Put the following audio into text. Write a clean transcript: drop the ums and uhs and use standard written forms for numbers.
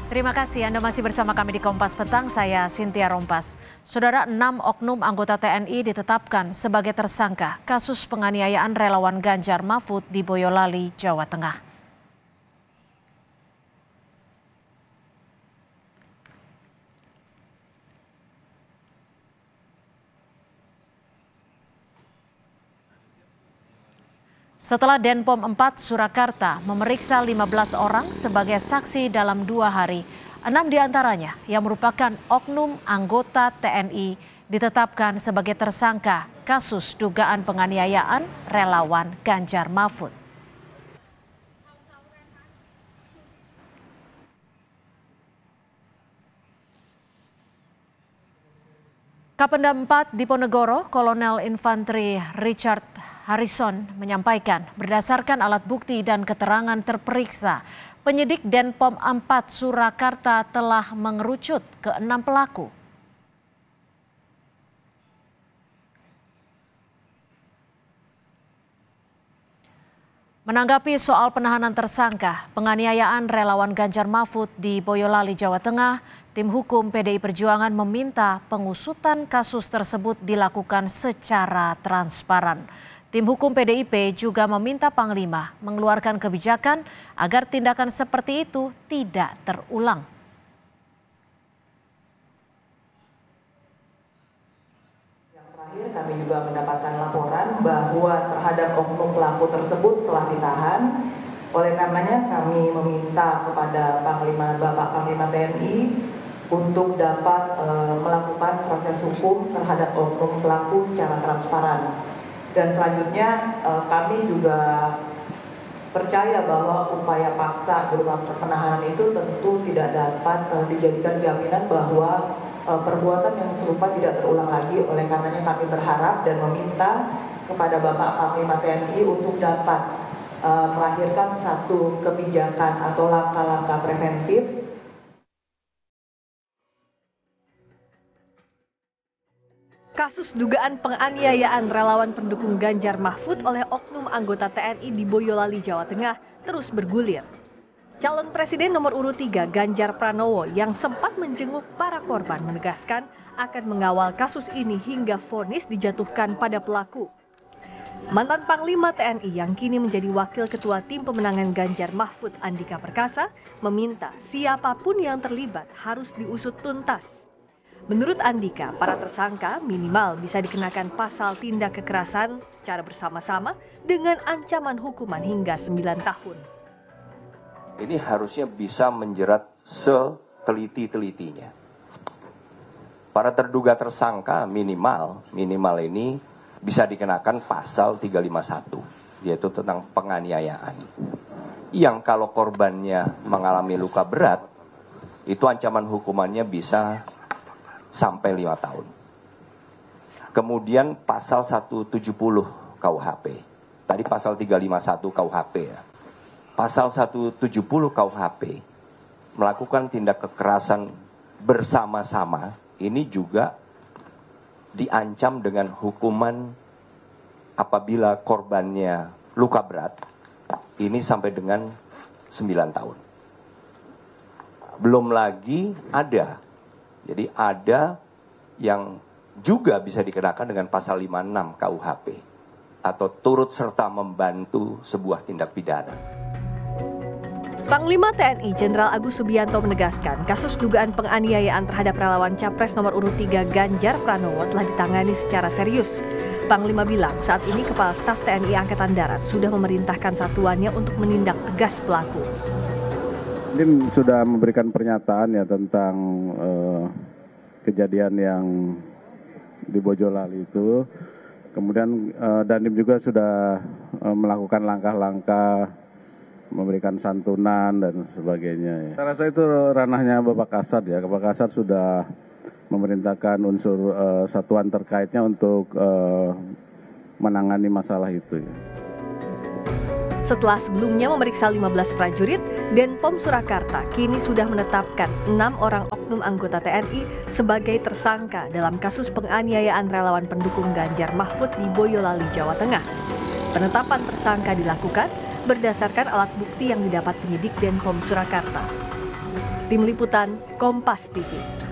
Terima kasih Anda masih bersama kami di Kompas Petang, saya Cynthia Rompas. Saudara, 6 oknum anggota TNI ditetapkan sebagai tersangka kasus penganiayaan relawan Ganjar Mahfud di Boyolali, Jawa Tengah. Setelah Denpom 4 Surakarta memeriksa 15 orang sebagai saksi dalam 2 hari, 6 diantaranya yang merupakan oknum anggota TNI ditetapkan sebagai tersangka kasus dugaan penganiayaan relawan Ganjar Mahfud. Kapendam 4 Diponegoro, Kolonel Infanteri Richard Harrison menyampaikan berdasarkan alat bukti dan keterangan terperiksa, penyidik Denpom 4 Surakarta telah mengerucut ke 6 pelaku. Menanggapi soal penahanan tersangka penganiayaan relawan Ganjar Mahfud di Boyolali, Jawa Tengah, tim hukum PDI Perjuangan meminta pengusutan kasus tersebut dilakukan secara transparan. Tim hukum PDIP juga meminta Panglima mengeluarkan kebijakan agar tindakan seperti itu tidak terulang. Yang terakhir, kami juga mendapatkan laporan bahwa terhadap oknum pelaku tersebut telah ditahan. Oleh karenanya kami meminta kepada Bapak Panglima TNI untuk dapat melakukan proses hukum terhadap oknum pelaku secara transparan. Dan selanjutnya kami juga percaya bahwa upaya paksa berupa penahanan itu tentu tidak dapat dijadikan jaminan bahwa perbuatan yang serupa tidak terulang lagi. Oleh karenanya kami berharap dan meminta kepada Bapak Panglima TNI untuk dapat melahirkan satu kebijakan atau langkah-langkah preventif. Kasus dugaan penganiayaan relawan pendukung Ganjar Mahfud oleh oknum anggota TNI di Boyolali, Jawa Tengah terus bergulir. Calon Presiden nomor urut 3 Ganjar Pranowo yang sempat menjenguk para korban menegaskan akan mengawal kasus ini hingga vonis dijatuhkan pada pelaku. Mantan Panglima TNI yang kini menjadi Wakil Ketua Tim Pemenangan Ganjar Mahfud Andika Perkasa meminta siapapun yang terlibat harus diusut tuntas. Menurut Andika, para tersangka minimal bisa dikenakan pasal tindak kekerasan secara bersama-sama dengan ancaman hukuman hingga 9 tahun. Ini harusnya bisa menjerat seteliti-telitinya. Para terduga tersangka minimal ini bisa dikenakan pasal 351, yaitu tentang penganiayaan. Yang kalau korbannya mengalami luka berat, itu ancaman hukumannya bisa sampai 5 tahun. Kemudian pasal 170 KUHP. Tadi pasal 351 KUHP ya. Pasal 170 KUHP melakukan tindak kekerasan bersama-sama ini juga diancam dengan hukuman apabila korbannya luka berat ini sampai dengan 9 tahun. Belum lagi jadi ada yang juga bisa dikenakan dengan pasal 56 KUHP atau turut serta membantu sebuah tindak pidana. Panglima TNI Jenderal Agus Subianto menegaskan kasus dugaan penganiayaan terhadap relawan Capres nomor urut 3 Ganjar Pranowo telah ditangani secara serius. Panglima bilang saat ini Kepala Staf TNI Angkatan Darat sudah memerintahkan satuannya untuk menindak tegas pelaku. Tim sudah memberikan pernyataan ya tentang kejadian yang di Boyolali itu. Kemudian Dandim juga sudah melakukan langkah-langkah memberikan santunan dan sebagainya. Saya rasa itu ranahnya Bapak Kasat ya. Bapak Kasat sudah memerintahkan unsur satuan terkaitnya untuk menangani masalah itu ya. Setelah sebelumnya memeriksa 15 prajurit, Denpom Surakarta kini sudah menetapkan 6 orang oknum anggota TNI sebagai tersangka dalam kasus penganiayaan relawan pendukung Ganjar Mahfud di Boyolali, Jawa Tengah. Penetapan tersangka dilakukan berdasarkan alat bukti yang didapat penyidik Denpom Surakarta. Tim Liputan, Kompas TV.